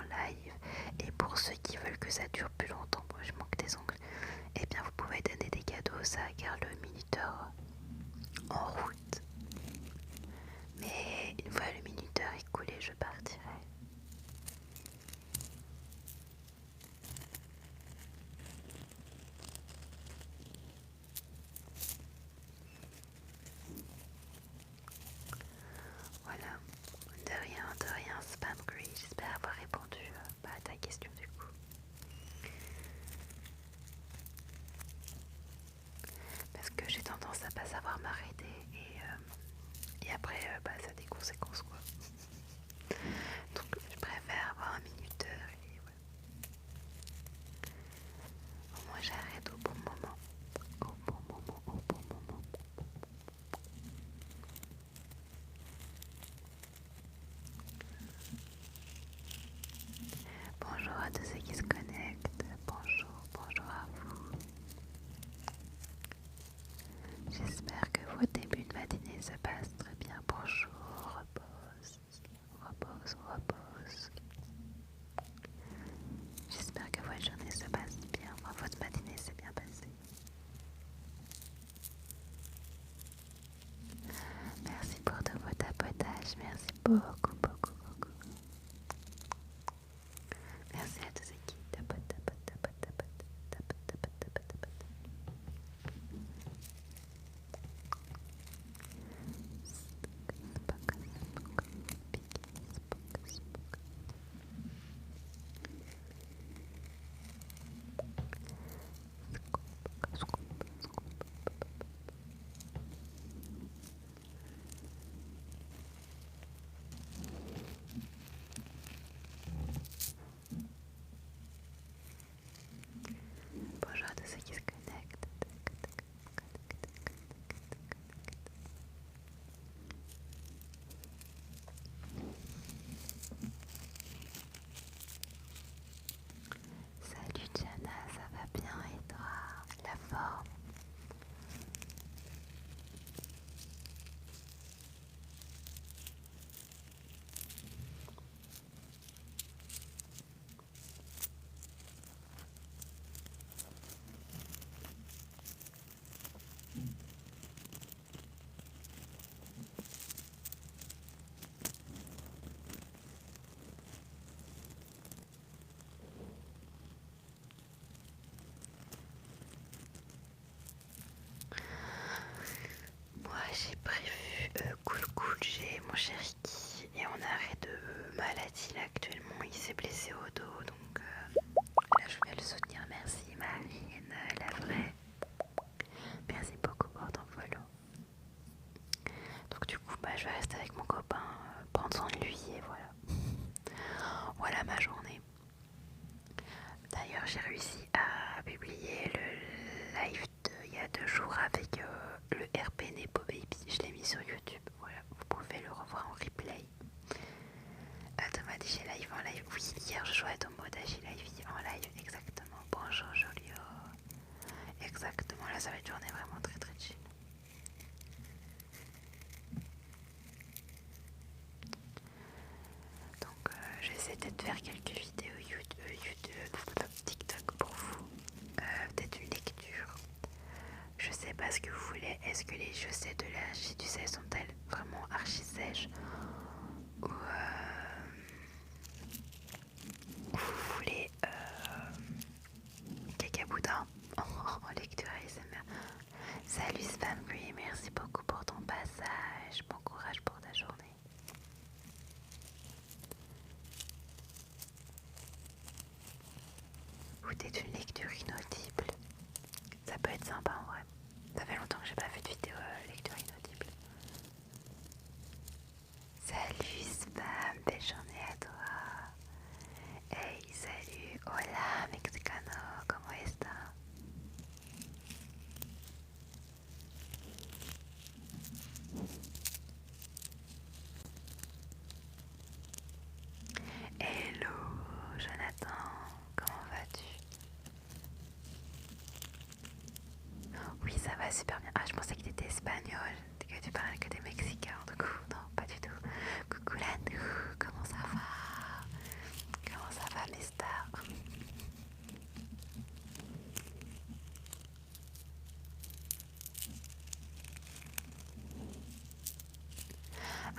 live. Et pour ceux qui veulent que ça dure plus longtemps, moi je manque des ongles, et bien vous pouvez donner des cadeaux, ça car le minuteur en route. Mais une fois le minuteur écoulé, je partirai. Voilà, de rien, Spam Grey, j'espère avoir répondu à ta question du coup. Parce que j'ai tendance à pas savoir m'arrêter et après ça a des conséquences quoi. Donc je préfère avoir un minuteur et voilà. Au moins j'arrête au bon moment. Au bon moment, au bon moment. Bonjour à tous ceux qui se connectent. Bonjour à vous. J'espère que votre début de matinée se passe très bien. Bonjour, repose. J'espère que votre journée se passe bien. Enfin, votre matinée s'est bien passée. Merci pour tout vos tapotages. Merci beaucoup. Merci à tous ceux qui tapotent. Bonjour à tous ceux qui se connectent. Salut Jana, ça va bien et toi? La forme? Moi j'ai prévu cool, j'ai mon chéri qui est en arrêt de maladie là actuellement, il s'est blessé au dos donc là je vais le soutenir. Merci Marine, la vraie. Merci beaucoup pour ton follow. Donc du coup je vais rester avec mon copain, prendre soin de lui et voilà. Voilà ma journée. D'ailleurs j'ai réussi à publier le live il y a 2 jours avec le RP Nepo Baby. Je l'ai mis sur YouTube, voilà, vous pouvez le revoir en replay. Thomas dit j'ai live en live. Oui, hier je jouais à Tomoda, j'ai live en live, exactement. Bonjour Jolio. Exactement, là ça va être une journée vraiment très chill. Donc j'essaie peut-être de faire quelques vidéos TikTok pour vous. Peut-être une lecture. Je sais pas ce que vous voulez. Est-ce que les chaussettes de l'archiducesse sont-elles vraiment archi-sèches ou vous voulez cacaboudin en lecture ASMR? Salut Spam Grey, merci beaucoup pour ton passage. Bon courage pour ta journée. Ou peut-être une lecture inaudible. Ça peut être sympa en vrai. Ça fait longtemps que j'ai pas fait de vidéo lecture inaudible. Salut Spam, belle journée à toi. Hey, salut, hola mexicano, ¿cómo está? Hello Jonathan, comment vas-tu? Oui, ça va super bien. Ah, je pensais que tu étais espagnol, que tu parlais que des Mexicains. Du coup, non, pas du tout. Coucou Lanou, comment ça va? Comment ça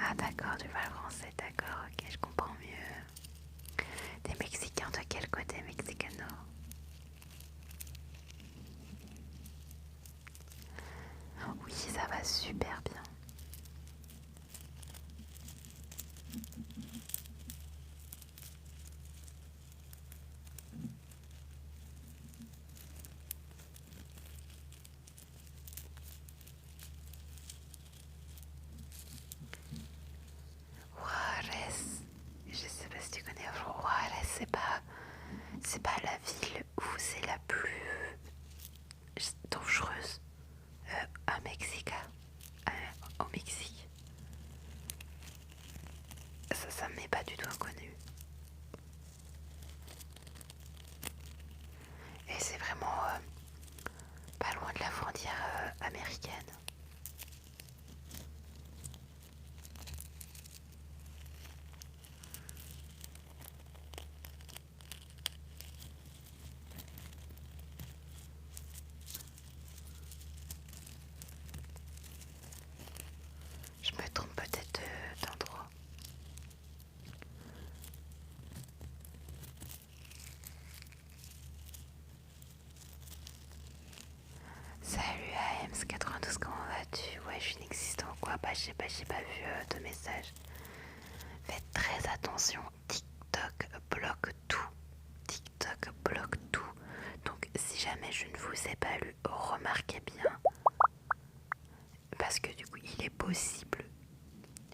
Ah d'accord, tu parles français, d'accord, ok, je comprends mieux. T'es mexicain de quel côté mexicano? Oui, ça va super bien. Juarez, je sais pas si tu connais Juarez, c'est pas la ville où c'est la plus dangereuse à Mexique, au Mexique. Ça m'est pas du tout inconnu. Et c'est vraiment pas loin de la frontière américaine. Je me trompe peut-être d'endroit. Salut AMS92, comment vas-tu? Ouais, je suis inexistant ou quoi? Bah, j'ai pas vu de message. Faites très attention, TikTok bloque tout. TikTok bloque tout. Donc, si jamais je ne vous ai pas lu, remarquez bien. Parce que du coup, il est possible.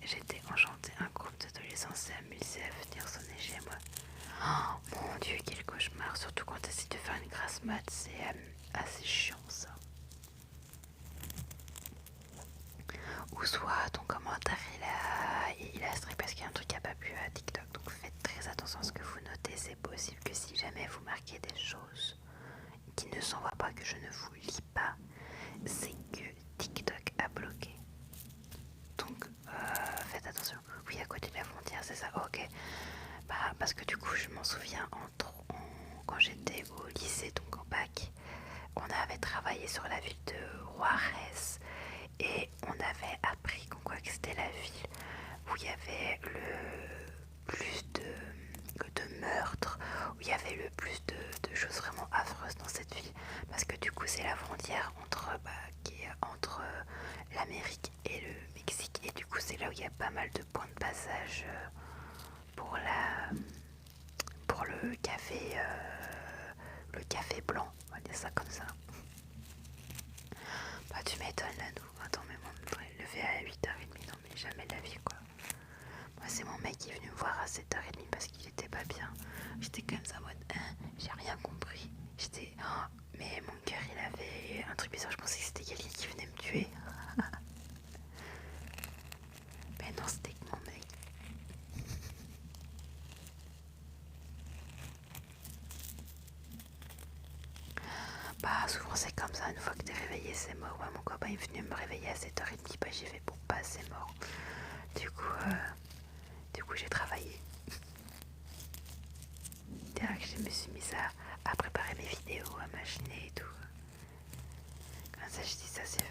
J'étais enchantée, un groupe d'adolescents s'est amusé à venir sonner chez moi. Oh mon dieu, quel cauchemar. Surtout quand tu essaies de faire une grasse mat, c'est assez chiant ça. Ou soit ton commentaire il a strict parce qu'il y a un truc qui n'a pas plu à TikTok. Donc faites très attention à ce que vous notez. C'est possible que si jamais vous marquez des choses qui ne s'envoient pas, que je ne vous lis pas, c'est que TikTok a bloqué. Donc faites attention. Oui, à côté de la frontière, c'est ça. Ok. Bah, parce que du coup, je m'en souviens quand j'étais au lycée, donc en bac, on avait travaillé sur la ville de Juarez et on avait appris qu'en quoi que c'était la ville où il y avait le plus de meurtres, où il y avait le plus de choses vraiment affreuses dans cette ville, parce que du coup c'est la frontière qui est entre l'Amérique et le Mexique, et du coup c'est là où il y a pas mal de points de passage pour le café blanc, on va dire ça comme ça. Bah tu m'étonnes là nous. Attends, mais moi je me lever à 8h30, non mais jamais de la vie quoi. Moi c'est mon mec qui est venu me voir à 7h30 parce qu'il était pas bien. J'étais comme ça en mode j'ai rien compris. J'étais mais mon cœur il avait un truc bizarre, je pensais que c'était quelqu'un qui venait me tuer. Mais non, c'était que mon mec. Bah souvent c'est comme ça, une fois que t'es réveillé c'est mort. Ouais, mon copain est venu me réveiller à 7h30, bah j'ai fait bon bah c'est mort. Du coup j'ai travaillé. Direct je me suis mise à préparer mes vidéos, à machiner et tout. Comme ça je dis ça c'est fait.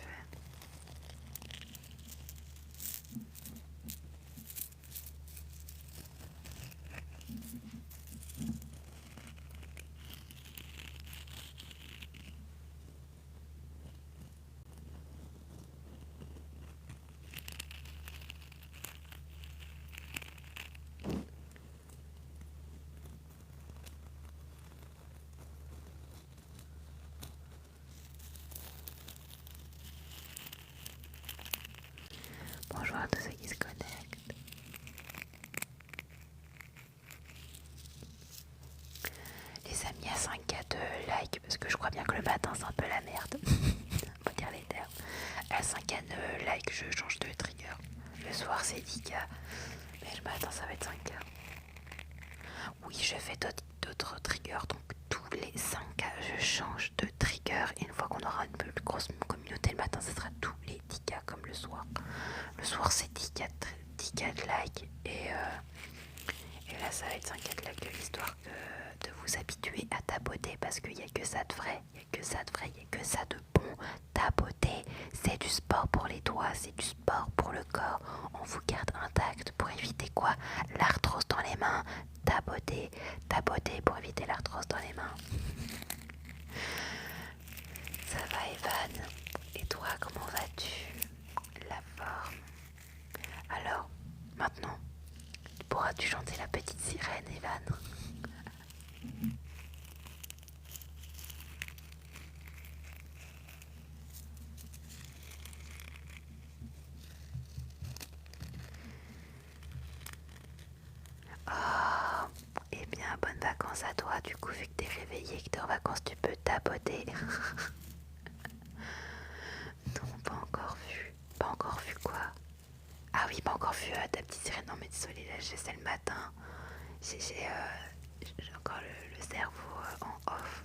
Bonjour à tous ceux qui se connectent. Les amis, à 5K de like, parce que je crois bien que le matin c'est un peu la merde. Faut dire les termes. À 5K de like, je change de trigger. Le soir c'est 10K, mais le matin ça va être 5K. Oui, je fais d'autres triggers, donc tous les 5K je change de trigger. Et une fois qu'on aura une plus grosse communauté, le matin ça sera tous les 10K comme le soir. Le soir c'est 10K de like et là ça va être 5K de like, l'histoire de vous habituer à tapoter, parce qu'il n'y a que ça de vrai, il n'y a que ça de vrai, il n'y a que ça de bon. Tapoter, c'est du sport pour les doigts, c'est du sport pour le corps. On vous garde un quoi? L'arthrose dans les mains. Tapoter pour éviter l'arthrose dans les mains. Ça va Evan? Et toi, comment vas-tu? La forme. Alors, maintenant, pourras-tu chanter la petite sirène, Evan? Oh, eh bien, bonnes vacances à toi. Du coup, vu que t'es réveillé et que t'es en vacances, tu peux tapoter. Non, pas encore vu. Pas encore vu quoi? Ah oui, pas encore vu ta petite sirène. Non, mais désolé, là, c'est le matin. J'ai encore le cerveau en off.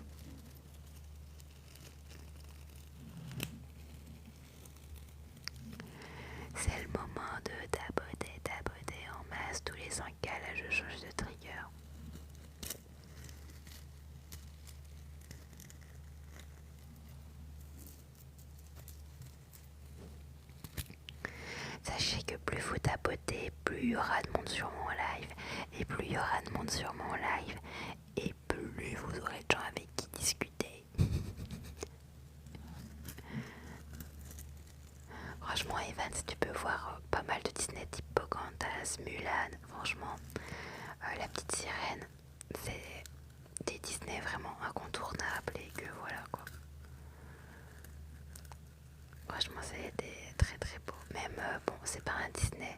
C'est le moment de tapoter en masse tous les 5K. Là, je change de trigger. Sachez que plus vous tapotez, plus il y aura de monde sur mon live. Et plus il y aura de monde sur mon live, et plus vous aurez de gens avec qui discuter. Franchement, Evan, si tu peux voir pas mal de Disney type Pocahontas, Mulan, franchement, la petite sirène, c'est des Disney vraiment incontournables et que voilà quoi. Franchement, c'est des très très beau. Même, bon, c'est pas un Disney,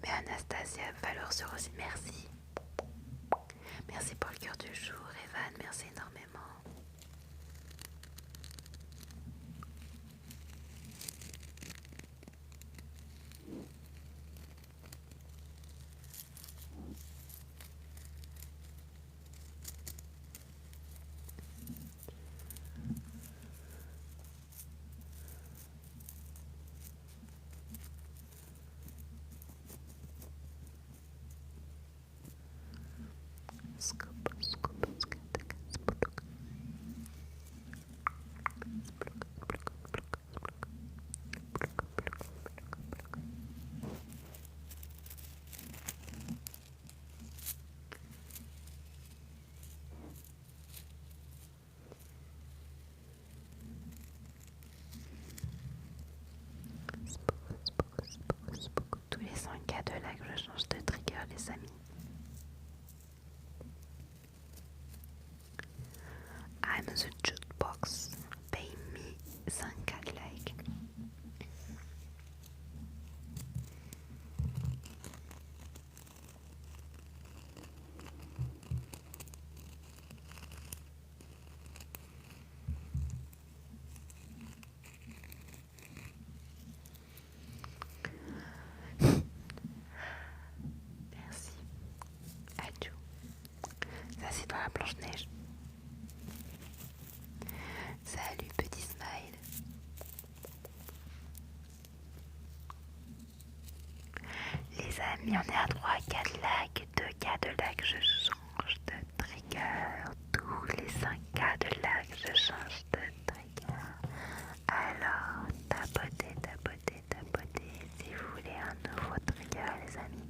mais Anastasia, valeur sûre aussi. Merci. Merci pour le cœur du jour, Evan. Merci énormément. Scoop, scoop, scoop, scoop. Tous les 5K de là que je change de trigger, les amis. I'm the jukebox. Pay me 5K like. Merci. Adieu. Ça c'est dans la Blanche-Neige. Salut petit smile. Les amis, on est à 3K de lag, 2K de lag, je change de trigger. Tous les 5K de lag, je change de trigger. Alors, tapotez si vous voulez un nouveau trigger, les amis.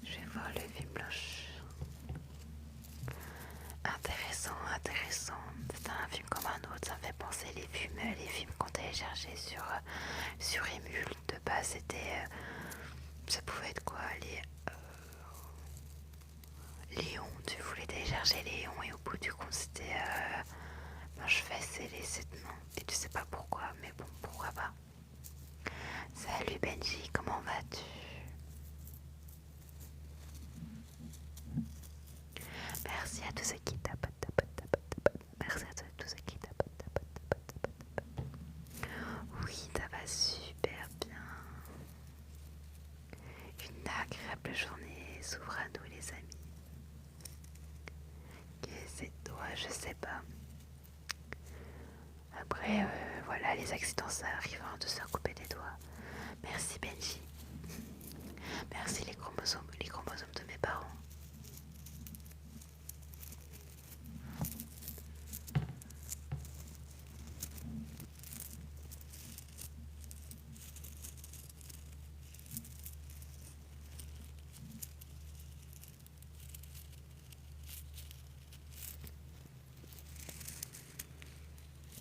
Je vais voir le film blanche. Intéressant. C'est un film comme un autre. Ça me fait penser les films qu'on téléchargeait sur Emule. De base, c'était, ça pouvait être quoi, Léon. Tu voulais télécharger Léon et au bout du compte, c'était Blanche-Fesse et les 7 noms. Et tu sais pas pourquoi, mais bon, pourquoi pas. Salut Benji, comment vas-tu? Merci à tous ceux qui tapotent. Merci à tous ceux qui tapotent. Oui, ça va super bien. Une agréable journée s'ouvre à nous les amis. doigts, je sais pas. Après, voilà, les accidents ça arrive hein, de se faire couper des doigts. Merci Benji. Merci les chromosomes de mes parents.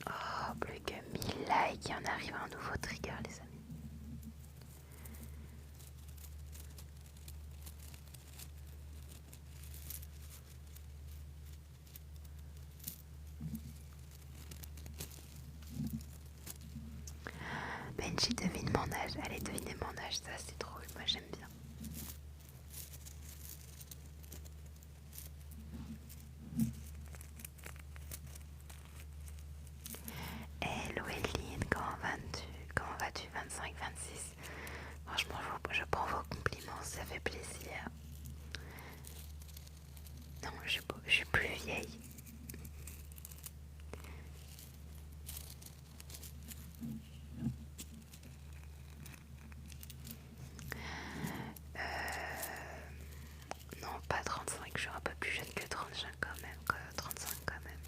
Oh, plus que 1000 likes, il en arrive un nouveau trigger les amis. Benji devine mon âge, allez devinez mon âge, ça c'est drôle, moi j'aime bien. Hello Eline, comment vas-tu? Comment vas-tu 25-26? Franchement, je prends vos compliments, ça fait plaisir. Non, je suis plus vieille. Non, pas 35, je suis un peu plus jeune que 35 quand même, 35 quand même.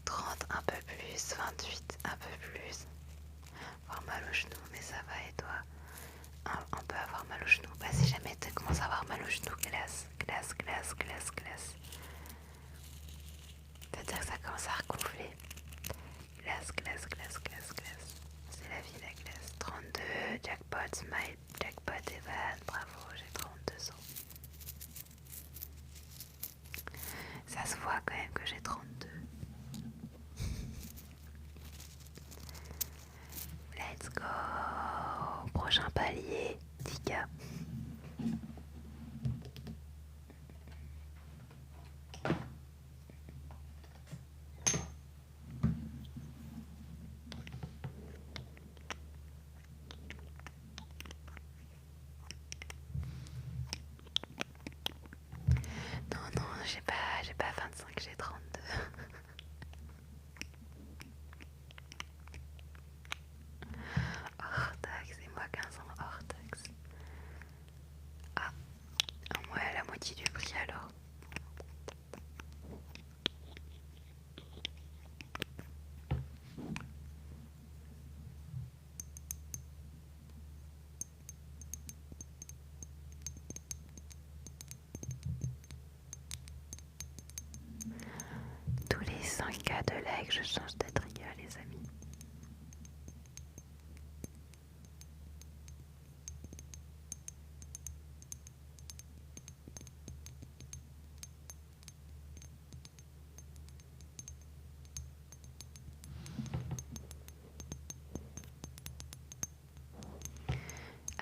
30 un peu plus, 28 un peu plus. Avoir mal au genou, mais ça va et toi? On peut avoir mal au genou. Bah si jamais tu commences à avoir mal au genou, glace. C'est-à-dire que ça commence à regonfler. Glace. C'est la vie la glace. 32, jackpot, smile, jackpot, Evan, bravo, j'ai 32 ans. Ça se voit quand même que j'ai 32. Let's go. Prochain palier, 10K. Non, j'ai pas 25, j'ai 32. Hors taxe, et moi 15 ans hors taxe. Ah, ouais, la moitié du prix alors. Tous les 5K de like, je change de trigger les amis.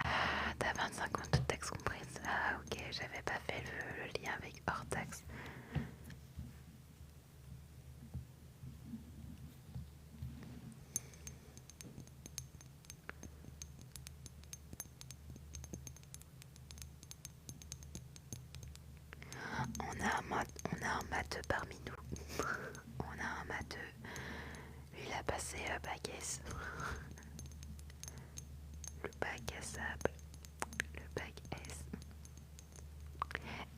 Ah, t'as 25 ans de taxe comprise. Ah ok, j'avais pas fait le lien avec hors taxe. On a un matheux parmi nous. On a un matheux. Lui, il a passé bac S. Le bac à sable. Le bac S.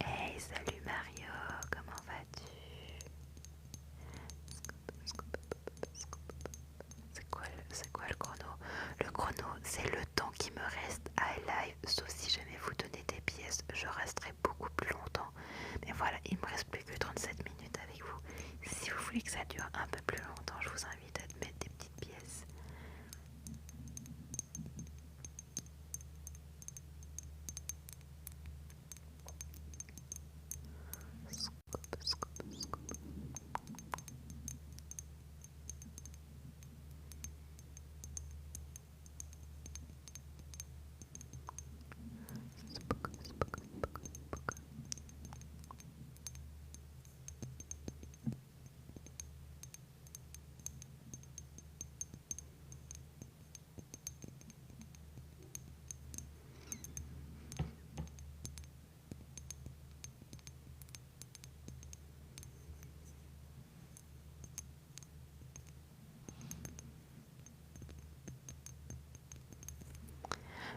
Hey, salut Mario, comment vas-tu? C'est quoi le chrono? Le chrono, c'est le temps qui me reste à live, sauf si jamais vous donnez des pièces, je resterai beaucoup plus longtemps. Mais voilà, il me reste plus que 37 minutes avec vous. Si vous voulez que ça dure un peu plus longtemps, je vous invite à mettre des petites pièces.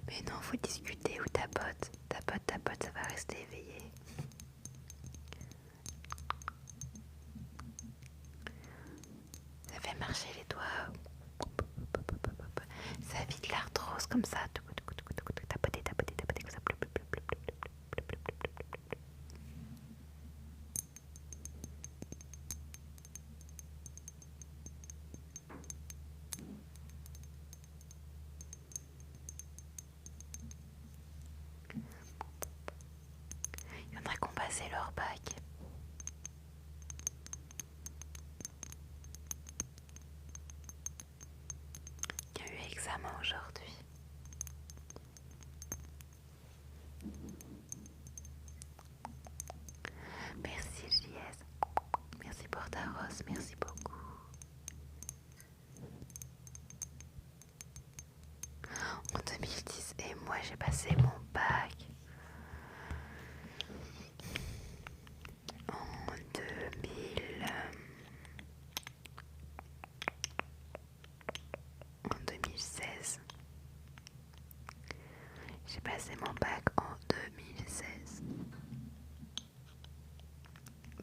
Mais non, faut discuter ou tapote, tapote, ça va rester éveillé. Ça fait marcher les doigts. Ça évite l'arthrose comme ça. Tapoter, comme ça. Il y en a qui ont passé leur bac. Il y a eu examen aujourd'hui. Merci JS. Merci pour ta rose. Merci beaucoup. En 2010 et moi j'ai passé mon bac en 2016. J'ai passé mon bac en 2016.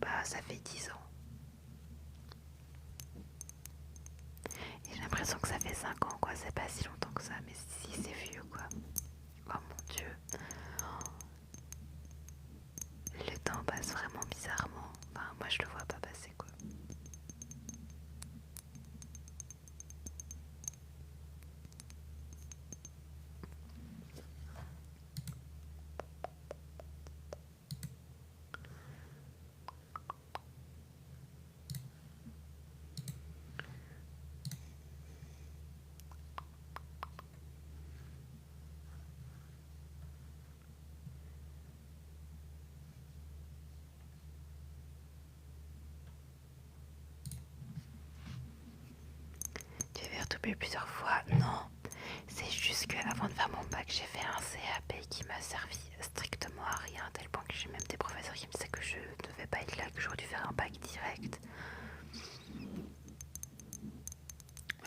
Bah ça fait 10 ans. Et j'ai l'impression que ça fait 5 ans quoi, c'est pas si longtemps que ça, mais si c'est vieux quoi. Oh mon dieu. Le temps passe vraiment bizarrement. Enfin moi je le vois pas passer quoi. Tu avais redoublé plusieurs fois? Non. C'est juste qu'avant de faire mon bac, j'ai fait un CAP qui m'a servi strictement à rien, à tel point que j'ai même des professeurs qui me disaient que je ne devais pas être là, que j'aurais dû faire un bac direct.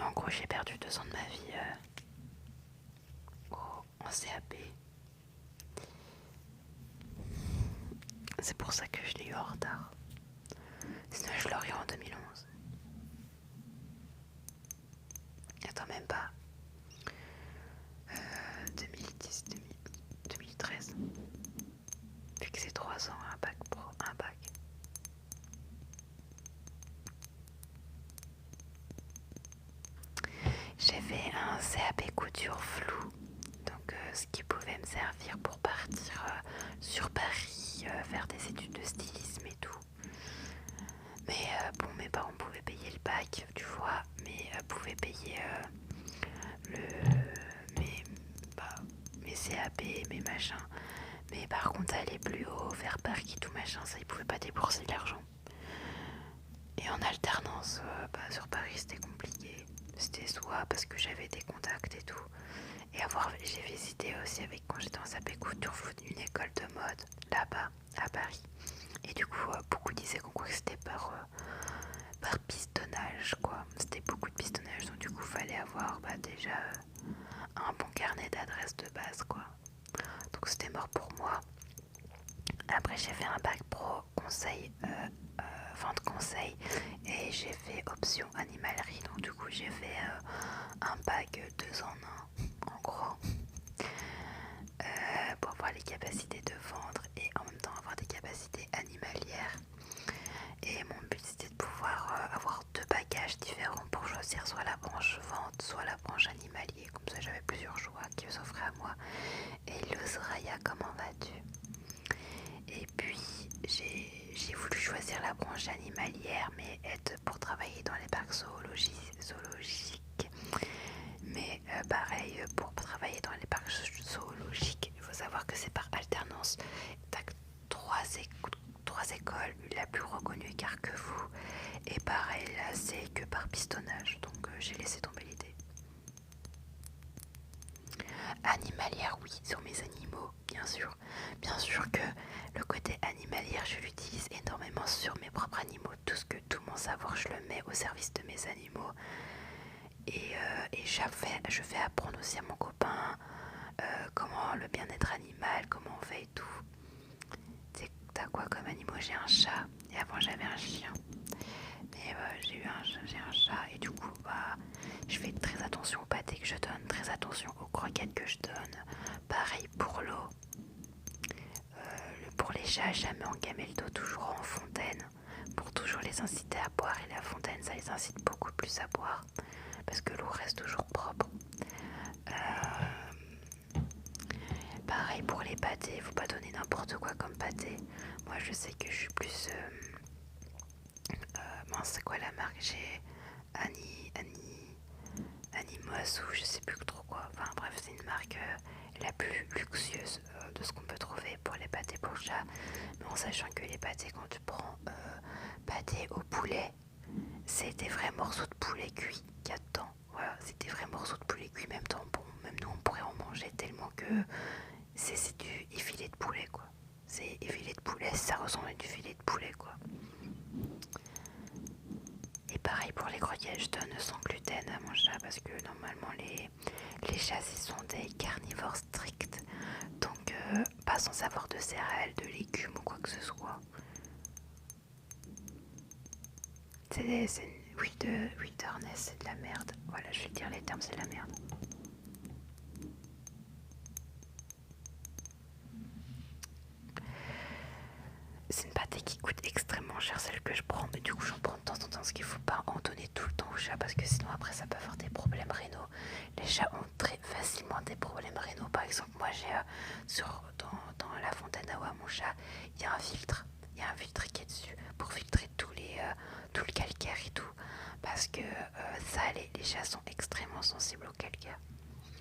En gros, j'ai perdu 2 ans de ma vie en CAP. C'est pour ça que je l'ai eu en retard. Sinon, je l'aurais eu en 2011. Attends, même pas. 2010, 2013. Vu que c'est 3 ans, un bac pro, un bac. J'ai fait un CAP couture flou. Donc ce qui pouvait me servir pour partir sur Paris, faire des études de stylisme et tout. Mais bon, mes parents pouvaient payer le bac, tu vois, mais pouvaient payer mes CAP, mes machins. Mais par contre, aller plus haut, faire Paris, tout machin, ça, ils pouvaient pas débourser de l'argent. Et en alternance, sur Paris, c'était compliqué. C'était soit parce que j'avais des contacts et tout. Et j'ai visité aussi quand j'étais en SAP Couture une école de mode là-bas à Paris. Et du coup, beaucoup disaient que c'était par pistonnage quoi. C'était beaucoup de pistonnage, donc du coup, fallait avoir déjà un bon carnet d'adresses de base quoi. Donc c'était mort pour moi. Après, j'ai fait un bac pro conseil, vente conseil, et j'ai fait option animalerie. Donc du coup, j'ai fait un bac 2 en 1 en gros. Pour avoir les capacités de vendre et en même temps avoir des capacités animalières. Et mon but c'était de pouvoir avoir 2 bagages différents pour choisir soit la branche vente, soit la branche animalier. Comme ça j'avais plusieurs choix qui s'offraient à moi. Et le Soraya, comment vas-tu? Et puis j'ai voulu choisir la branche animalière, mais être pour travailler dans les parcs zoologiques. Mais pareil, pour travailler dans les parcs zoologiques, il faut savoir que c'est par alternance. T'as 3 écoles, la plus reconnue est Carquefou. Et pareil, là, c'est que par pistonnage. Donc j'ai laissé tomber l'idée. Animalière, oui, sur mes animaux, bien sûr. Bien sûr que le côté animalière, je l'utilise énormément sur mes propres animaux. Tout mon savoir, je le mets au service de mes animaux. Et je fais apprendre aussi à mon copain j'ai un chat et avant j'avais un chien. Mais j'ai un chat et du coup bah je fais très attention au pâté que je donne, très attention aux croquettes que je donne. Pareil pour l'eau. Pour les chats, jamais en gamelle d'eau, toujours en fontaine. Pour toujours les inciter à boire et la fontaine ça les incite beaucoup plus à boire. Parce que l'eau reste toujours propre. Pareil pour les pâtés, faut pas donner n'importe quoi comme pâté. Moi je sais que je suis plus... mince, c'est quoi la marque? J'ai Animos ou je sais plus trop quoi. Enfin bref, c'est une marque la plus luxueuse de ce qu'on peut trouver pour les pâtés pour chat. Mais en sachant que les pâtés, quand tu prends pâté au poulet, c'est des vrais morceaux de poulet cuit qu'il y a dedans. Voilà, c'est des vrais morceaux de poulet cuit. Même temps, bon, même nous on pourrait en manger tellement que c'est du filet de poulet quoi. C'est filet de poulet, ça ressemble à du filet de poulet quoi. Et pareil pour les croquettes, je donne sans gluten à mon chat parce que normalement les chats sont des carnivores stricts. Donc pas sans avoir de céréales, de légumes ou quoi que ce soit. C'est wilderness, c'est de la merde. Voilà, je vais dire les termes, c'est de la merde. C'est une pâtée qui coûte extrêmement cher, celle que je prends, mais du coup j'en prends de temps en temps parce qu'il faut pas en donner tout le temps aux chats parce que sinon après ça peut avoir des problèmes rénaux. Les chats ont très facilement des problèmes rénaux. Par exemple, moi j'ai dans la fontaine à eau à mon chat, il y a un filtre. Il y a un filtre qui est dessus pour filtrer tout le calcaire et tout. Parce que les chats sont extrêmement sensibles au calcaire.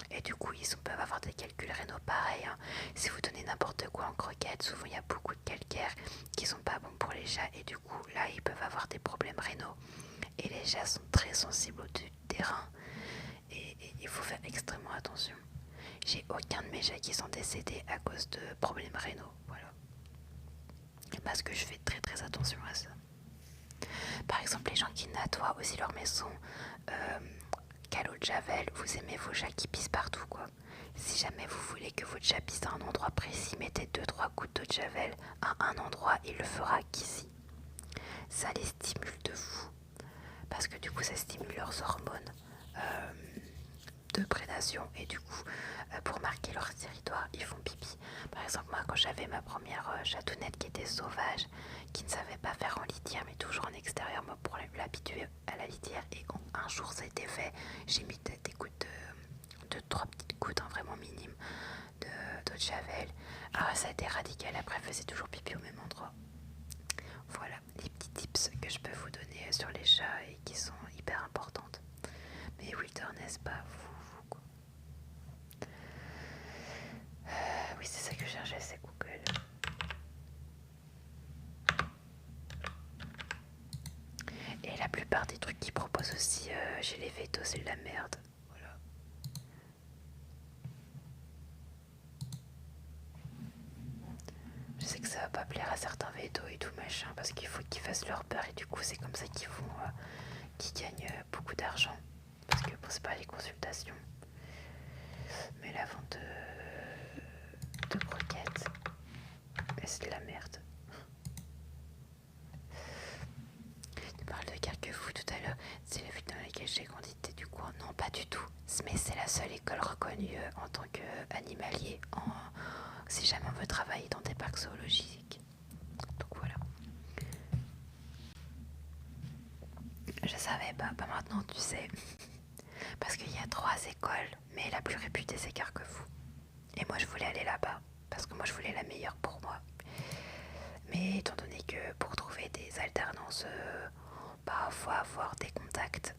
Et du coup, ils peuvent avoir des calculs rénaux pareils. Hein. Si vous donnez n'importe quoi en croquette, souvent il y a beaucoup de calcaire qui sont pas bons pour les chats. Et du coup, là, ils peuvent avoir des problèmes rénaux. Et les chats sont très sensibles au terrain. Et il faut faire extrêmement attention. J'ai aucun de mes chats qui sont décédés à cause de problèmes rénaux. Voilà. Parce que je fais très très attention à ça. Par exemple, les gens qui nettoient aussi leur maison, qu'à l'eau de javel, vous aimez vos chats qui pissent partout quoi. Si jamais vous voulez que votre chat pisse à un endroit précis, mettez 2-3 gouttes d'eau de javel à un endroit, il le fera qu'ici. Ça les stimule de fou. Parce que du coup ça stimule leurs hormones de prédation et du coup pour marquer leur territoire ils font pipi. Par exemple moi quand j'avais ma première chatounette qui était sauvage, qui ne savait pas faire en litière mais toujours en extérieur, moi pour l'habituer à la litière, et un jour ça a été fait, j'ai mis des gouttes de 3 petites gouttes vraiment minimes d'eau de javel. Alors ça a été radical, après elle faisait toujours pipi au même endroit. Voilà les petits tips que je peux vous donner sur les chats et qui sont hyper importantes. Mais wilderness, pas vous quoi. Oui, c'est ça que je cherchais, c'est Google. Et la plupart des trucs qu'ils proposent aussi chez les vétos, c'est de la merde. Voilà. Je sais que ça va pas plaire à certains vétos et tout machin, parce qu'il faut qu'ils fassent leur peur et du coup c'est comme ça qu'ils gagnent beaucoup d'argent. Parce que bon, c'est pas les consultations. Mais la vente de croquettes, c'est de la merde. Tu parles de Carquefou tout à l'heure, c'est la ville dans laquelle j'ai grandi, t'es du coin? Non, pas du tout. Mais c'est la seule école reconnue en tant qu'animalier si jamais on veut travailler dans des parcs zoologiques. Donc voilà. Je savais pas, bah maintenant tu sais. Parce qu'il y a 3 écoles, mais la plus réputée c'est Carquefou. Et moi je voulais aller là-bas, parce que moi je voulais la meilleure pour moi. Mais étant donné que pour trouver des alternances, bah faut avoir des contacts.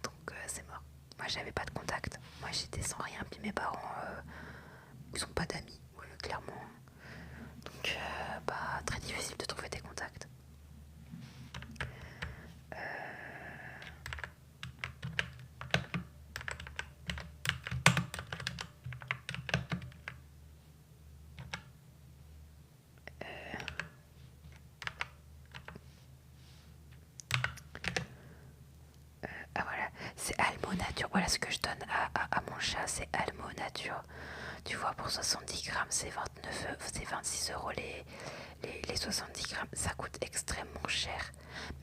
Donc c'est mort. Moi j'avais pas de contact. Moi j'étais sans rien, puis mes parents ils ont pas d'amis, voilà, clairement. Donc bah très difficile de trouver des contacts. Ah voilà, c'est Almo Nature. Voilà ce que je donne à mon chat, c'est Almo Nature. Tu vois, pour 70 grammes, c'est 26 € les 70 grammes. Ça coûte extrêmement cher.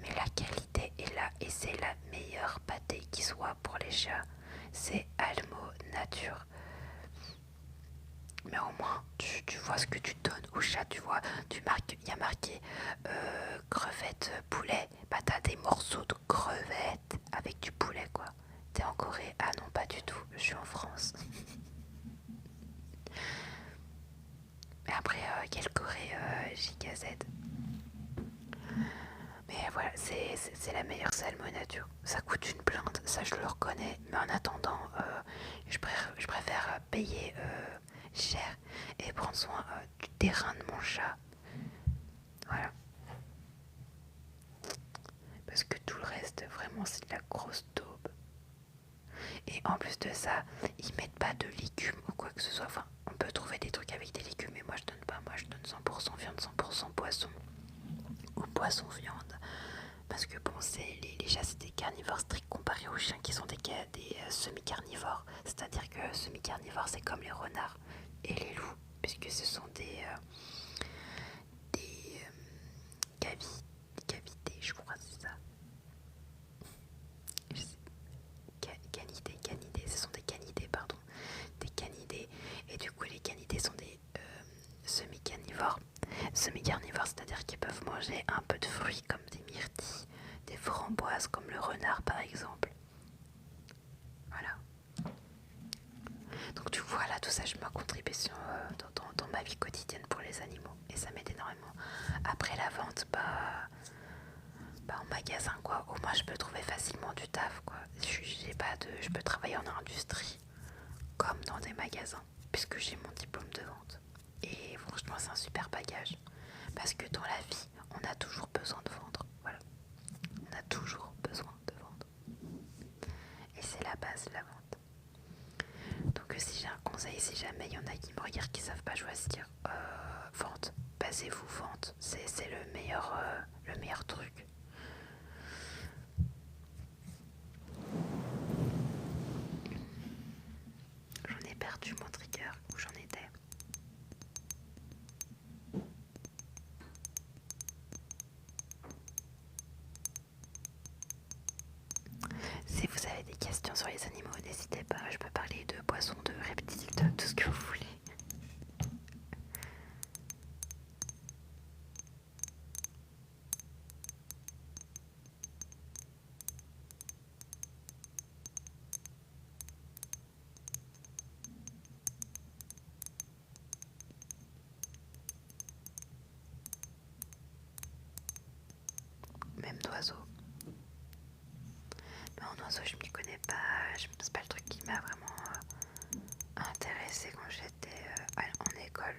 Mais la qualité est là et c'est la meilleure pâtée qui soit pour les chats. C'est Almo Nature. Mais au moins, tu vois ce que tu donnes au chat, tu vois. Il y a marqué crevettes poulet. Bah, t'as des morceaux de crevettes avec du poulet, quoi. T'es en Corée? Ah non, pas du tout. Je suis en France. Mais après, quelle Corée Giga Z. Mais voilà, c'est la meilleure Salmo Nature. Ça coûte une blinde, ça je le reconnais. Mais en attendant, je préfère payer cher et prendre soin du terrain de mon chat. Voilà. Parce que tout le reste, vraiment, c'est de la grosse daube. Et en plus de ça, ils mettent pas de légumes ou quoi que ce soit. Enfin, on peut trouver des trucs avec des légumes, mais moi je donne pas. Moi je donne 100% viande, 100% poisson. Ou poisson viande. Parce que bon, les chats c'est des carnivores stricts comparés aux chiens qui sont des semi-carnivores. C'est-à-dire que semi-carnivores c'est comme les renards et les loups, puisque ce sont des cavités, je crois, c'est ça. Canidés, ce sont des canidés, pardon. Des canidés. Et du coup, les canidés sont des semi-carnivores. Semi-carnivores, c'est-à-dire qu'ils peuvent manger un peu de fruits comme des myrtilles, des framboises comme le renard par exemple. Voilà. Donc tu vois là, tout ça, je mets ma contribution dans ma vie quotidienne pour les animaux. Et ça m'aide énormément. Après la vente, en magasin quoi, au moins je peux trouver facilement du taf quoi. Je peux travailler en industrie comme dans des magasins puisque j'ai mon diplôme de vente. Et franchement c'est un super bagage parce que dans la vie on a toujours besoin de vendre. Voilà, on a toujours besoin de vendre et c'est la base de la vente. Donc si j'ai un conseil, si jamais il y en a qui me regardent qui savent pas choisir, vente, basez-vous vente, c'est le meilleur truc. J'en ai perdu mon trigger, où j'en étais. Si vous avez des questions sur les animaux, n'hésitez pas, je peux parler de poissons, de reptiles, de tout ce que vous voulez. Même d'oiseaux. Mais en oiseaux, je m'y connais pas, c'est pas le truc qui m'a vraiment intéressée quand j'étais en école,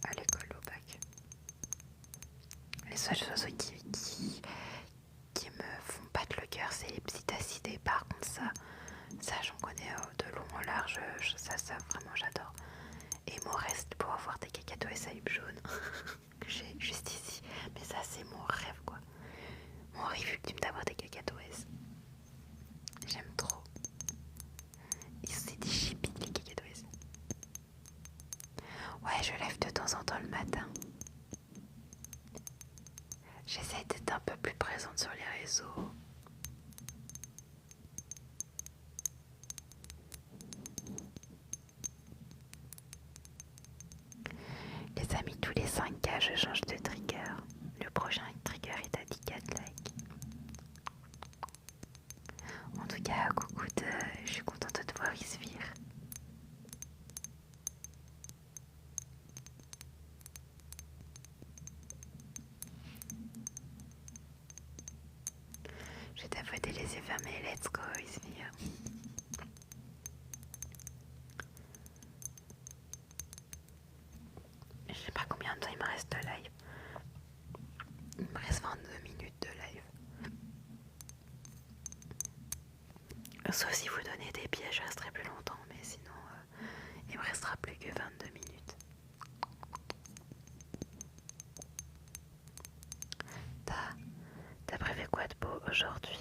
à l'école au bac. Les seuls oiseaux qui me font battre le cœur, c'est les psittacidés. Par contre, ça j'en connais de long en large, ça vraiment j'adore. Et mon reste pour avoir des cacatoès à yeux jaunes que j'ai juste ici. Mais ça, c'est mon rêve quoi. Mon rêve ultime d'avoir des cacatoès. J'aime trop. C'est des chippies les cacatoès. Ouais, je lève de temps en temps le matin. J'essaie d'être un peu plus présente sur les réseaux. Les amis, tous les 5K, je change de trigger. Le prochain trigger est à 10K de like. En tout cas, coucou, je suis contente de te voir, Isvire. Je vais t'avoiner les yeux fermés, let's go, Isvire. Je sais pas combien de temps il me reste de live. Il me reste 22 minutes de live. Sauf si vous donnez des pièges, je resterai plus longtemps, mais sinon il me restera plus que 22 minutes. T'as prévu quoi de beau aujourd'hui?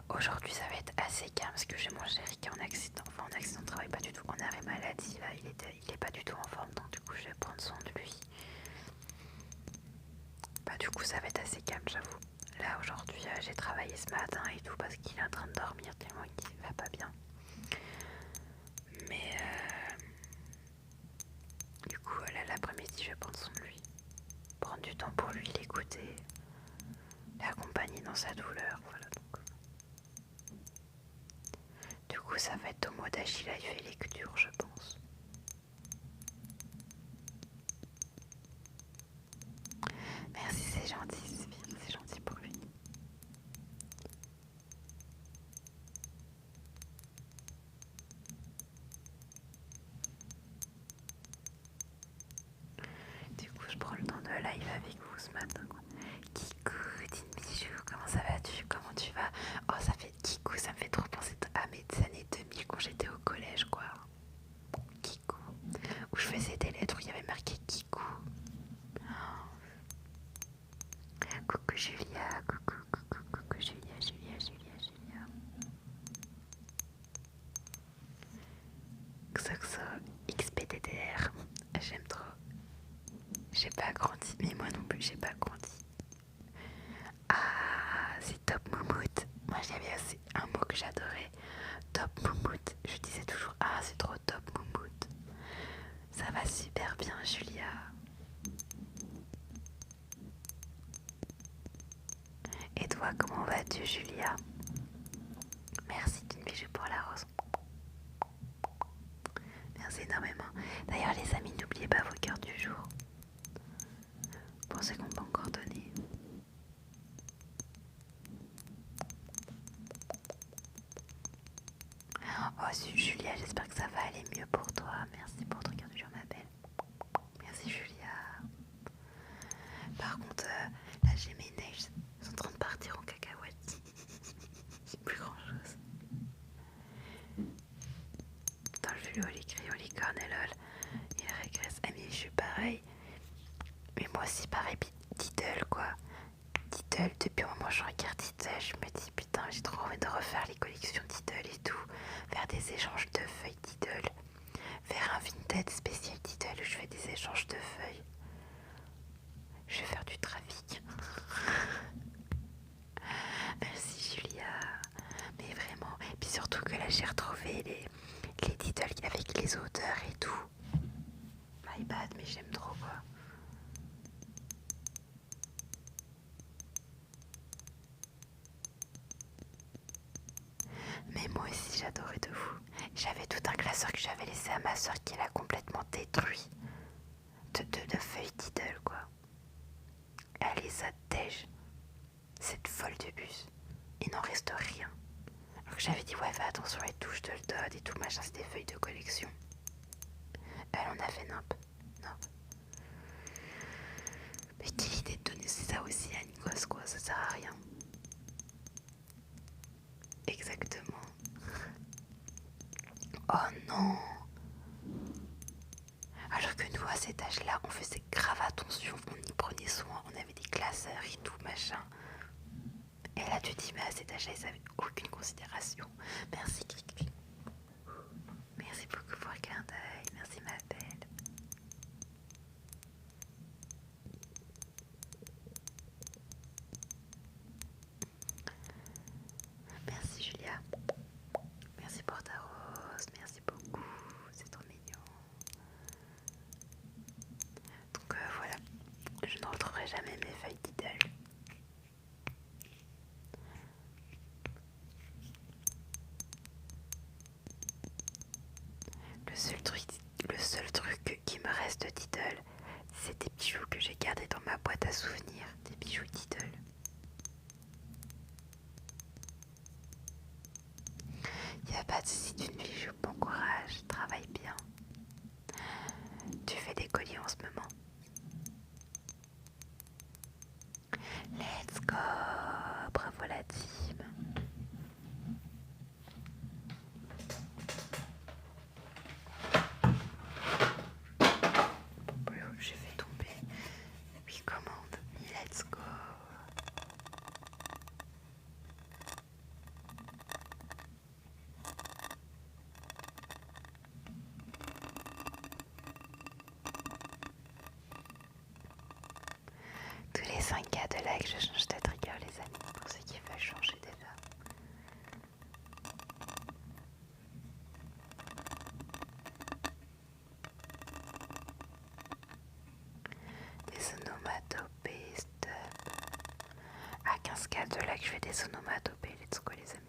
Aujourd'hui ça va être assez calme parce que j'ai mon chéri qui est en accident, enfin en accident de arrêt maladie, là, il est pas du tout en forme, donc du coup je vais prendre soin de lui. Bah du coup ça va être assez calme, j'avoue. Là aujourd'hui j'ai travaillé ce matin et tout parce qu'il est en train de dormir tellement il va pas bien. Mais du coup là l'après-midi je vais prendre soin de lui. Prendre du temps pour lui, l'écouter, l'accompagner dans sa douleur, voilà donc. Du coup ça va être au mode Achille et lecture je pense. Merci, c'est gentil, c'est gentil pour lui. Du coup, je prends le temps de live avec vous ce matin. Kikou, Tine Bijou, comment ça va-tu? Comment tu vas? Oh, ça fait Kikou, ça me fait trop penser à mes années 2000 quand j'étais au collège, quoi. Kikou, où je faisais des lettres où il y avait marqué Kikou. Coucou Julia, coucou Julia. Xoxo, XPTDR, j'aime trop. J'ai pas grandi, mais moi non plus j'ai pas grandi. Ah, c'est Top Moumout. Moi j'avais aussi un mot que j'adorais. Top Moumout. Je disais toujours ah c'est trop Top Moumout. Ça va super bien Julia. Et toi comment vas-tu Julia? Merci d'une bijou pour la rose. Merci énormément. D'ailleurs les amis n'oubliez pas vos cœurs du jour. Pour ceux qui n'ont pas encore donné. Oh Julia, j'espère que ça va aller mieux pour toi. Merci pour ton cœur du jour ma belle. Merci Julia. Par contre, là j'ai mes nails, ils sont en train de partir en cacahuète. J'ai plus grand chose. Dans le vidéo, les licorne et lol, il régresse. Ah mais je suis pareil. Mais moi aussi pareil, Diddle quoi. Diddle, depuis un moment je regarde Diddle, je me dis putain j'ai trop envie de refaire les collections Diddle et tout. Faire des échanges de feuilles Diddle. Faire un Vinted spécial Diddle où je fais des échanges de feuilles. Je vais faire du trafic. Merci Julia. Mais vraiment. Et puis surtout que là j'ai retrouvé les titles avec les auteurs et tout. My bad, mais j'aime trop quoi. Mais moi aussi j'adorais de fou. J'avais tout un classeur que j'avais laissé à ma soeur qui l'a complètement détruit. De feuilles Diddle quoi. Elle les a dège. Cette folle de bus. Il n'en reste rien. Alors que j'avais dit ouais fais attention et tout, je te le donne et tout machin, c'est des feuilles de collection. Elle en a fait nimp. Non. Mais quelle idée de donner ça aussi à Nikos quoi, ça sert à rien. Exactement. Oh non. Alors que nous à cet âge-là, on faisait grave attention, on y prenait soin, on avait des classeurs et tout machin. Et là tu te dis mais à cet âge-là ils avaient aucune considération. Merci Kiki. Merci beaucoup pour le clin d'œil, merci ma belle. Merci Julia. Merci pour ta rose, merci beaucoup, c'est trop mignon. Donc voilà, je ne retrouverai jamais mes feuilles Diddle. Le seul truc qui me reste de Diddle, c'est des bijoux que j'ai gardés dans ma boîte à souvenirs, des bijoux Diddle. Y a pas de soucis d'une bijou, bon courage, travaille bien. Tu fais des colis en ce moment. Let's go, bravo la team. J'ai fait tomber 8 commandes, let's go. là que je change de trigger les amis, pour ceux qui veulent changer déjà. Des onomatopées, stop. À 15K de là que je fais des onomatopées, let's go les amis.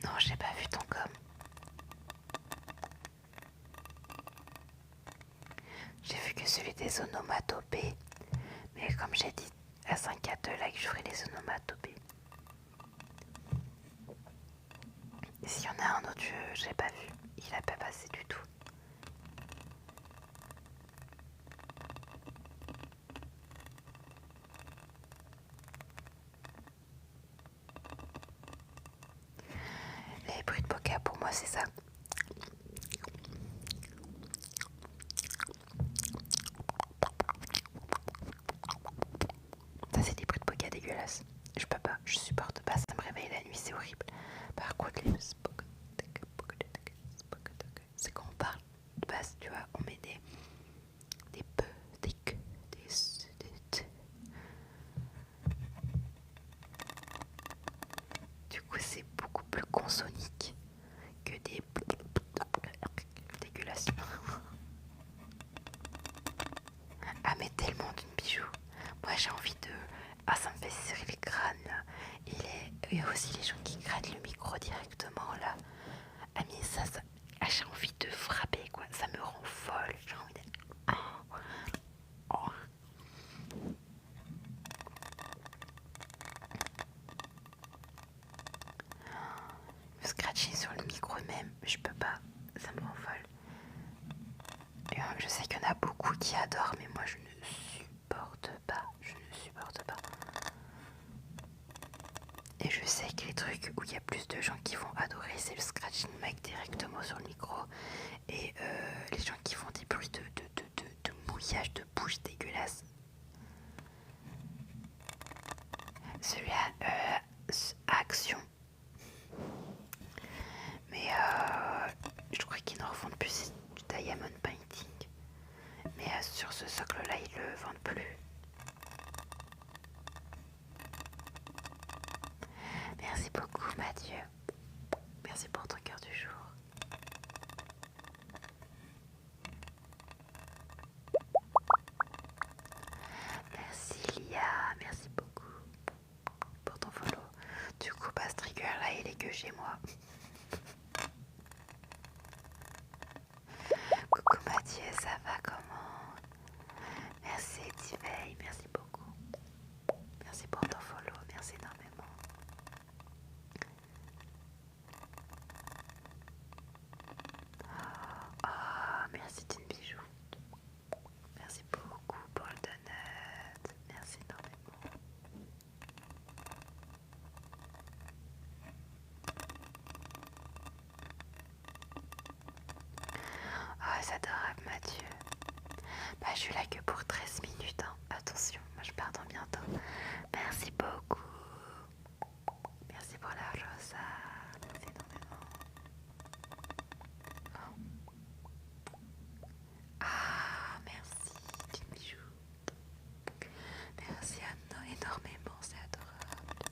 Non, j'ai pas vu ton com. J'ai vu que celui des onomatopées. Mais comme j'ai dit à 5K2 là que je ferai les onomatopées. Et s'il y en a un autre, j'ai pas vu. Il a pas passé du tout. Les bruits de boca pour moi c'est ça. Ça c'est des bruits de boca dégueulasses. Je peux pas, je supporte pas, ça me réveille la nuit, c'est horrible. Par contre les c'est quand on parle de base, tu vois, on met des p, des que, des s, des t. Du coup c'est beaucoup plus consonique que des dégueulasses. Ah mais tellement d'une bijou. Moi j'ai envie de... Ah ça me fait serrer les crânes là. Il y a aussi les gens qui grattent le micro directement là. Ah mais ça... Ah, j'ai envie de frapper quoi. Ça me rend folle. J'ai envie de... Oh. Oh. Me scratcher sur le micro même, je peux pas. Ça me rend folle. Et, je sais qu'il y en a beaucoup qui adorent mais moi je ne supporte pas. Je ne supporte pas. Et je sais que les trucs où il y a plus de gens qui vont adorer, c'est le scratching mic directement sur le micro. Et les gens qui font des bruits de mouillage de bouche dégueulasse. Celui-là, Action. Mais je crois qu'ils ne revendent plus du diamond painting. Mais sur ce socle-là, ils le vendent plus. Merci beaucoup Mathieu. Merci pour ton cœur du jour. Merci Lia, merci beaucoup pour ton follow. Du coup, ce trigger là, il est que chez moi. Coucou Mathieu, ça va comment? Merci Tivey, merci beaucoup. Merci pour ton follow, merci énormément. Oh, merci d'une bijou. Merci beaucoup pour le donut. Merci énormément. Oh, c'est adorable Mathieu. Bah, je suis là que pour 13 minutes. Hein. Attention, moi je pars dans bientôt. Merci beaucoup. Merci pour la rosa. Merci énormément. Ah, merci d'une bijou. Merci Anna énormément, c'est adorable.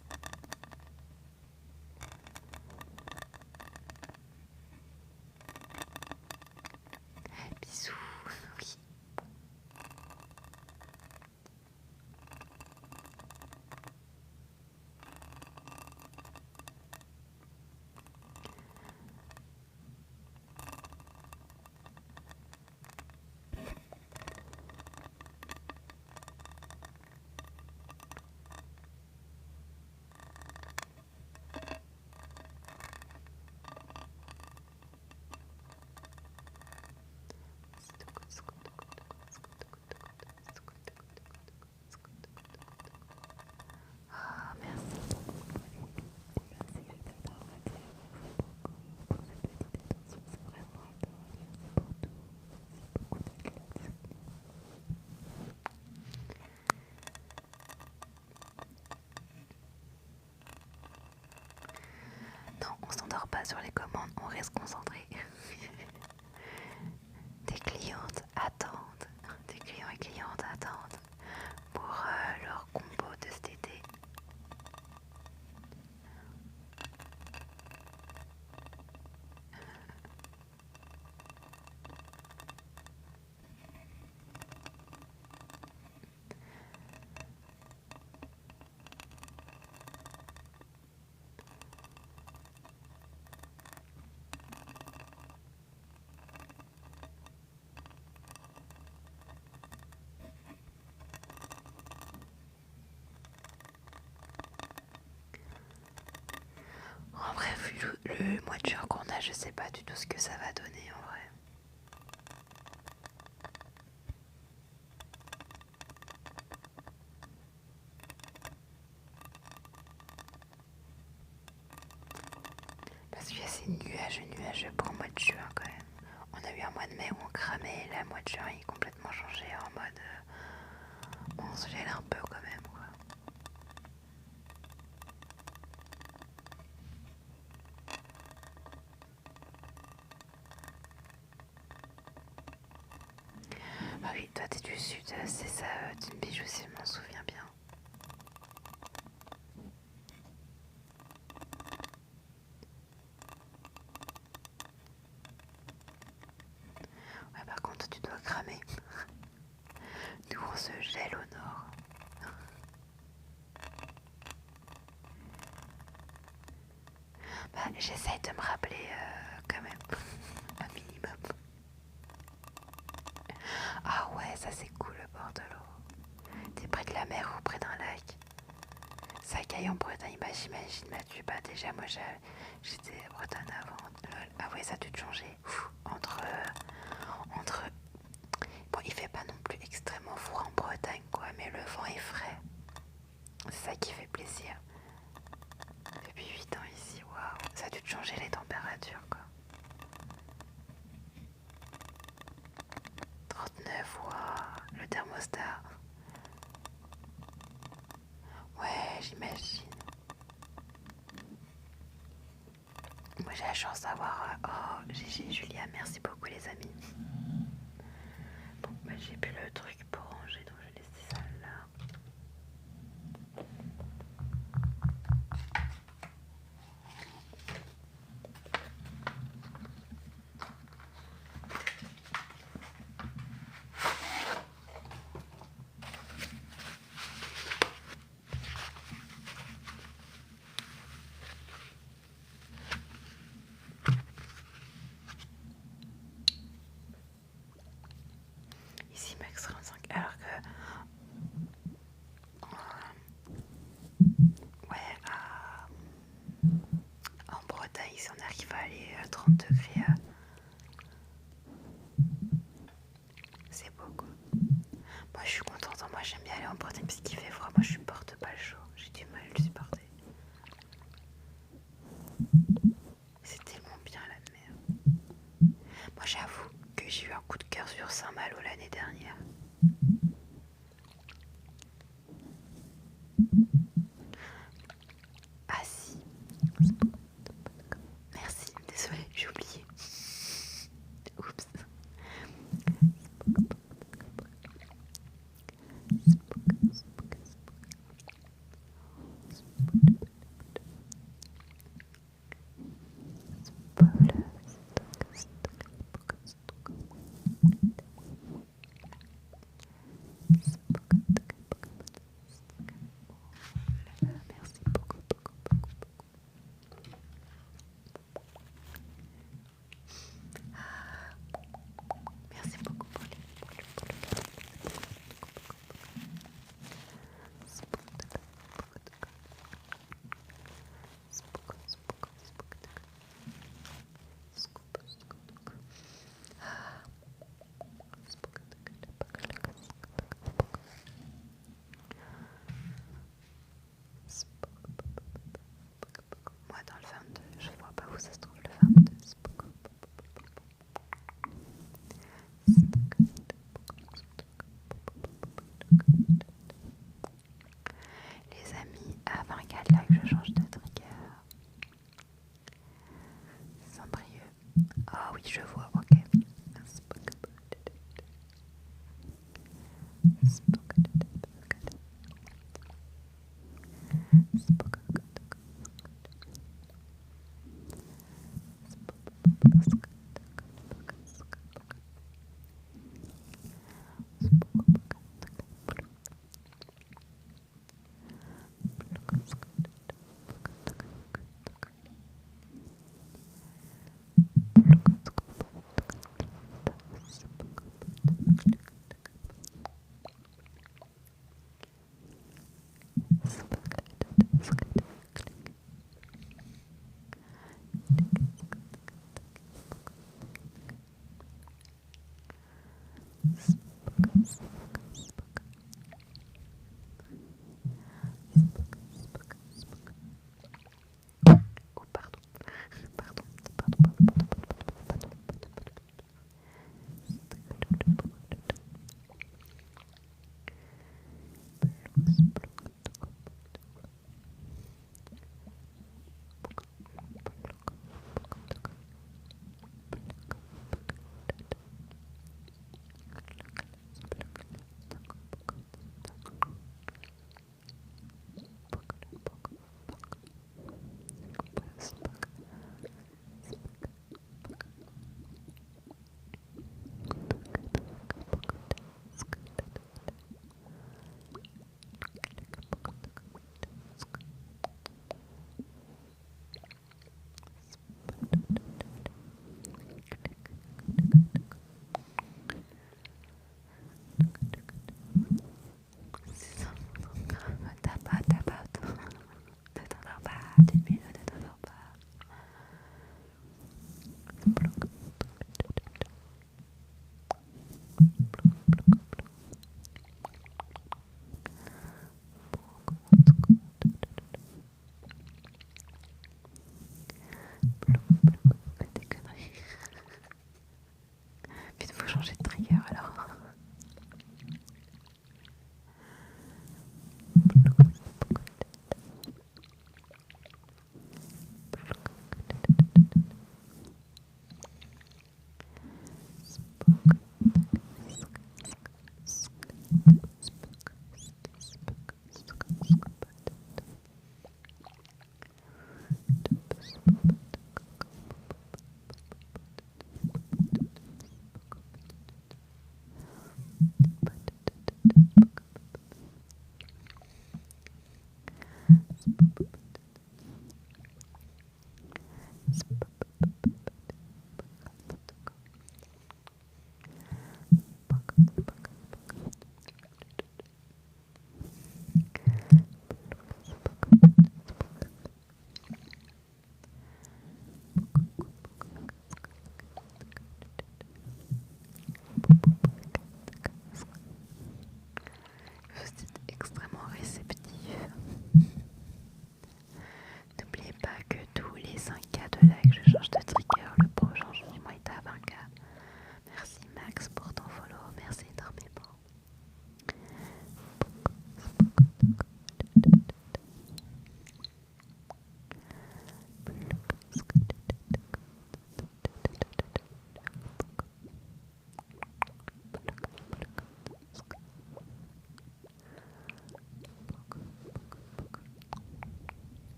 Non, on s'endort pas sur les commandes, on reste concentré. Des clientes attendent, des clients et clientes attendent pour leur combo de cet été. En vrai, vu le mois de juin qu'on a, je sais pas du tout ce que ça va donner en vrai. Parce qu'il y a ces nuages pour le mois de juin quand même. On a eu un mois de mai où on cramait, et là le mois de juin il est complètement changé en mode bon, on se gèle un peu quand même quoi. Ah oui, toi t'es du sud, c'est ça, d'une bijou si je m'en souviens bien. Ouais, par contre tu dois cramer. Nous on se gèle au nord. Bah j'essaye de me rappeler quand même, un minimum. Ah ouais, ça c'est cool le bord de l'eau. T'es près de la mer ou près d'un lac. Sakaï en Bretagne, bah j'imagine Mathieu, bah déjà moi j'étais à Bretagne avant, lol. Ah ouais ça a dû te changer. Entre... Bon il fait pas non plus extrêmement froid en Bretagne quoi, mais le vent est frais. C'est ça qui fait plaisir. Depuis 8 ans ici, waouh, ça a dû te changer les températures quoi. 39, waouh, le thermostat. Ouais, j'imagine. Moi j'ai la chance d'avoir... Oh, GG Julia, merci beaucoup les amis. Bon, bah j'ai plus le truc pour ranger, donc je vais laisser ça là. Ici max 35, alors que... Ouais, en Bretagne, si on arrive à aller à 30 degrés, c'est beau quoi. Moi je suis contente, moi j'aime bien aller en Bretagne parce qu'il fait froid, moi je supporte pas le chaud, j'ai du mal à le supporter. C'est tellement bien la mer. Moi j'avoue que j'ai eu un coup de cœur sur Saint-Malo l'année dernière. Ah si, merci, désolée, j'ai oublié. Oups. Oh, pardon. Pardon, pardon, pardon, pardon,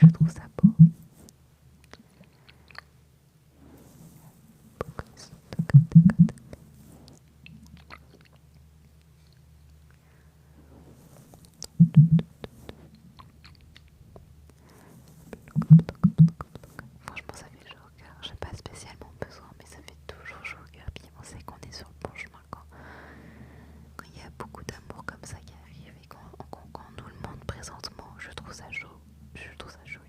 je trouve ça beau. Franchement ça fait chaud au cœur, j'ai pas spécialement besoin mais ça fait toujours chaud au cœur. Puis on sait qu'on est sur le bon chemin quand il y a beaucoup d'amour comme ça qui arrive et qu'on nous le montre présentement. Je trouve ça chaud, je trouve ça joli.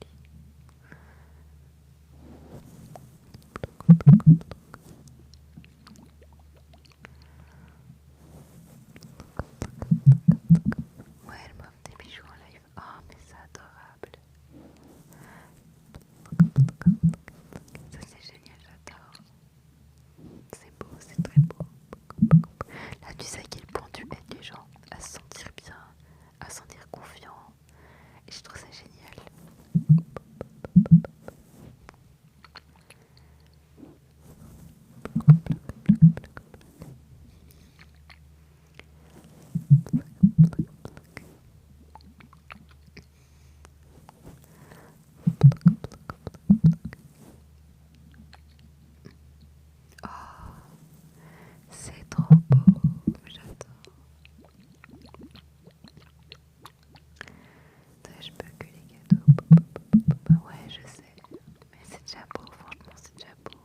Ouais, elle m'offre des bijoux en live. Oh, mais c'est adorable. Ça, c'est génial, j'adore. C'est beau, c'est très beau. Là, tu sais à quel point tu aides les gens à se sentir bien, à se sentir confiant. Et je trouve ça génial. Oh, c'est trop beau, j'adore. Je peux que les cadeaux. Bah ouais, je sais. Mais c'est déjà beau, franchement, c'est déjà beau.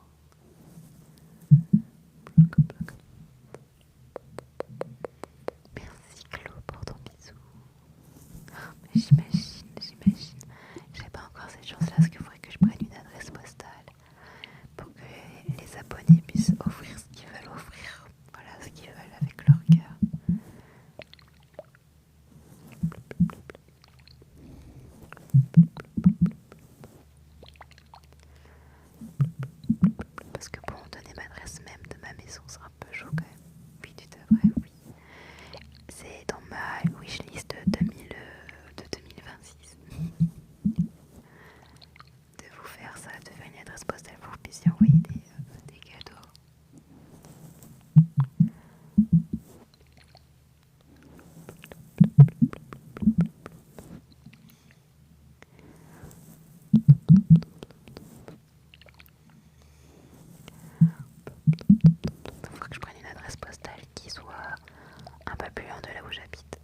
Merci Claude pour ton bisou. Mais j'imagine. J'ai pas encore cette chance-là parce qu'il faudrait que je prenne une adresse postale pour que les abonnés puissent offrir ce qu'ils veulent offrir. Voilà, ce qu'ils veulent avec leur cœur. Parce que bon, donner l'adresse même de ma maison, c'est un peu chaud quand même. Oui, tu devrais, oui. C'est dans ma wishlist de 2026. De vous faire ça, de faire une adresse postale pour que vous puissiez envoyer des cadeaux. Il faut que je prenne une adresse postale qui soit un peu plus loin de là où j'habite.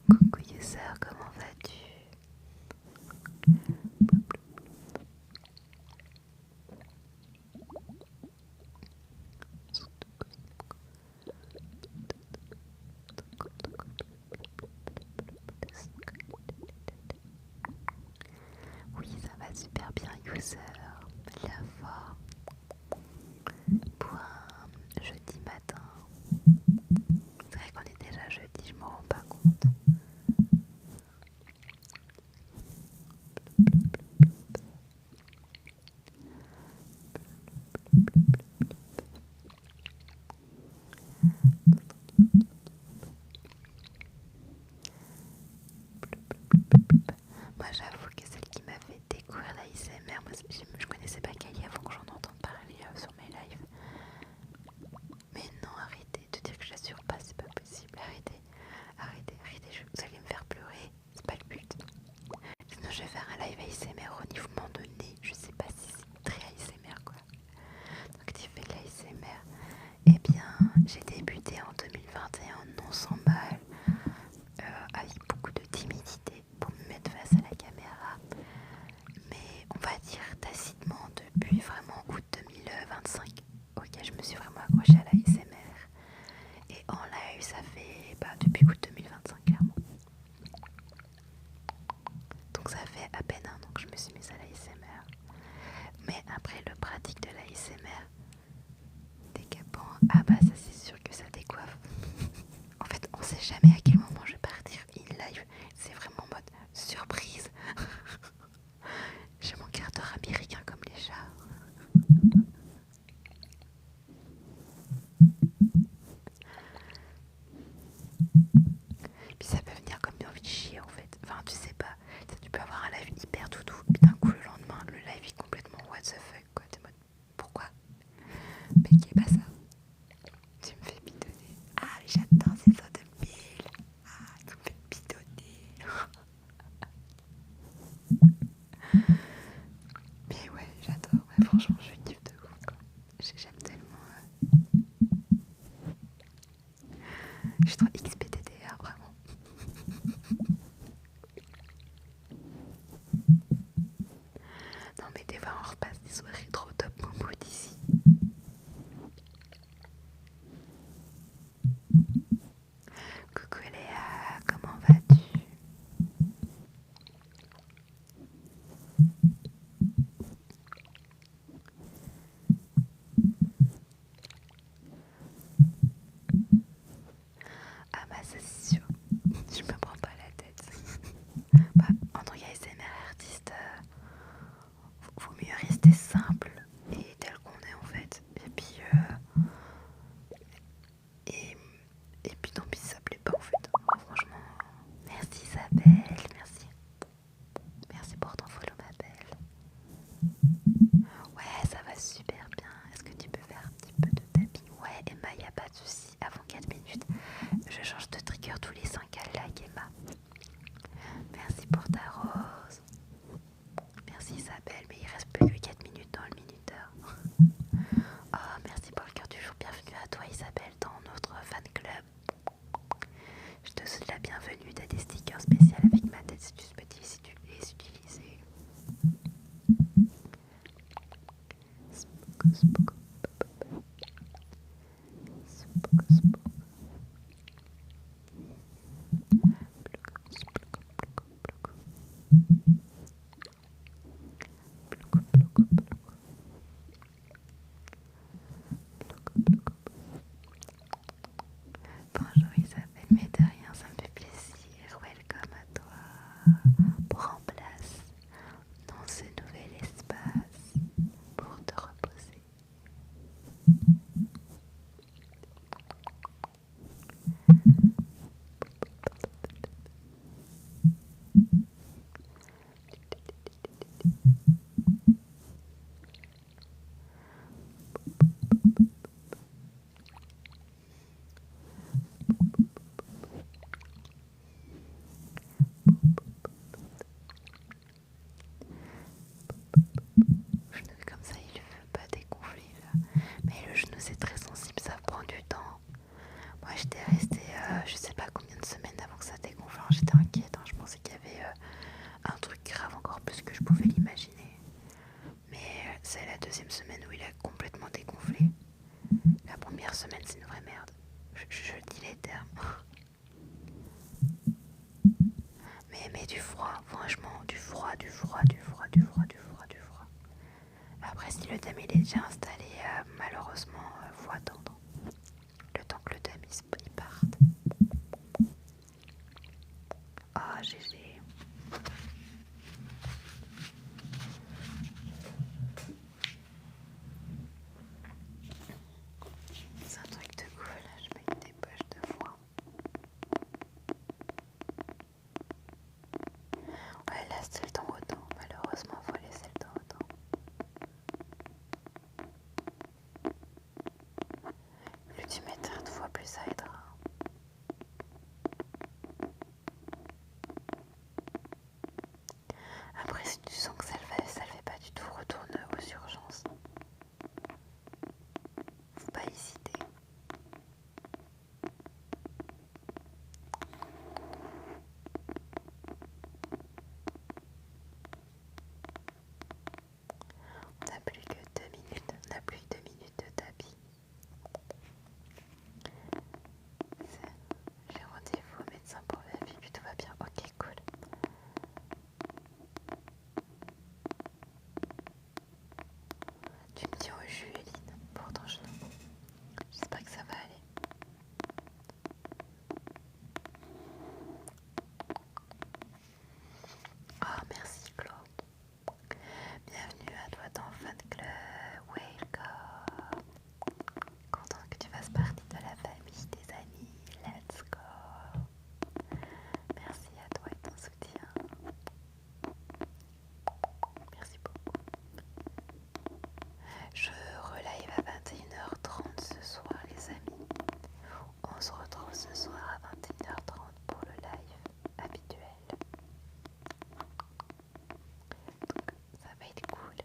Coucou User, comment vas-tu? Oui, ça va super bien User, la forme pour un jeudi matin. C'est vrai qu'on est déjà jeudi, je m'en rends pas compte. Moi j'avoue que celle qui m'a fait découvrir la ASMR, moi je connaissais pas Kali avant que j'en entende parler sur mes lives. Mais non, arrêtez de dire que j'assure pas, c'est pas possible. Arrêtez, vous allez me faire pleurer, c'est pas le but. Sinon je vais faire un live ASMR au niveau de nez, je sais pas si c'est très ASMR quoi. Donc tu fais de l'ASMR. Eh bien, j'ai débuté en 2021 non sans mal, avec beaucoup de timidité pour me mettre face à la caméra. Mais on va dire tacitement depuis vraiment août 2025. Ok, je me suis vraiment accrochée à la ASMR. Et en live, ça fait depuis août 2025 clairement. Donc ça fait à peine un an que je me suis mise à la ASMR. Mais après le pratique de la ASMR, décapant, ah bah ça c'est sûr que ça décoiffe. En fait, on sait jamais à quel moment je vais partir in live. C'est vraiment en mode surprise. J'ai mon quart d'heure américain comme les chats. Puis ça peut venir comme une envie de chier en fait. Enfin, tu sais pas. Tu peux avoir un live hyper doudou. Puis d'un coup, le lendemain, le live est complètement what the fuck quoi. T'es en mode pourquoi? Mais qui est pas ça? Tu me fais bidonner. Ah, mais j'adore ces sauts de mille. Ah. la bienvenue. T'as des stickers spéciaux avec ma tête si tu les utiliser. Spoko, spoko, spoko, spoko. Bonjour Isabelle, mais de rien, ça me fait plaisir. Welcome à toi. Prends place dans ce nouvel espace pour te reposer. Genou comme ça, il ne veut pas dégonfler là. Mais le genou c'est très sensible, ça prend du temps. Moi j'étais restée je sais pas combien de semaines avant que ça dégonfle. Alors, j'étais inquiète, hein. Je pensais qu'il y avait un truc grave encore plus que je pouvais l'imaginer. Mais c'est la deuxième semaine où il a complètement dégonflé. La première semaine c'est une vraie merde. Je dis les termes. Mais du froid, franchement, du froid. Après, si le dame il est déjà installé, malheureusement, faut attendre le temps que le dame il parte. Ah, GG. C'est un truc de cool, je mets des poches de foin. Ouais, là c'est le temps au temps, malheureusement, faut laisser le temps au temps. Plus tu mets 30 fois, plus ça aidera. Après, si tu sens que ça le fait pas du tout, retourne aux urgences. Faut pas hésiter. On n'a plus que 2 minutes, on n'a plus que 2 minutes de tapis. J'ai rendez-vous au médecin pour vérifier que tout va bien. Ok, cool. Tu me tiens au jus, Eline, pour ton genou. J'espère que ça va aller. Oh, merci Claude. Bienvenue à toi dans Fan Club. Welcome. Contente que tu fasses partie de la famille, des amis. Let's go. Merci à toi et ton soutien. Merci beaucoup. Je relive à 21h30 ce soir les amis. On se retrouve ce soir à 21h30 pour le live habituel. Donc ça va être cool.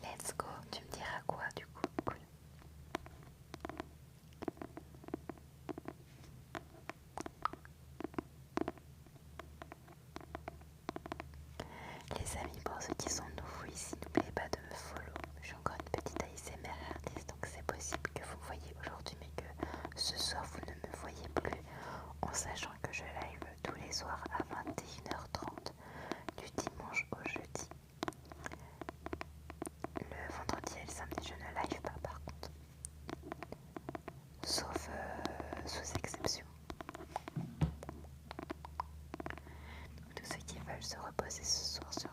Let's go. Tu me diras quoi du coup? Cool. Les amis, pour ceux qui sont nouveaux ici, n'oubliez pas de me follow. Je suis encore une petite ASMR artiste, donc c'est possible que vous me voyez aujourd'hui, mais que ce soir vous ne me voyez plus, en sachant que je live tous les soirs à 21h30, du dimanche au jeudi. Le vendredi et le samedi, je ne live pas par contre, sauf sous exception. Donc, tous ceux qui veulent se reposer ce soir sur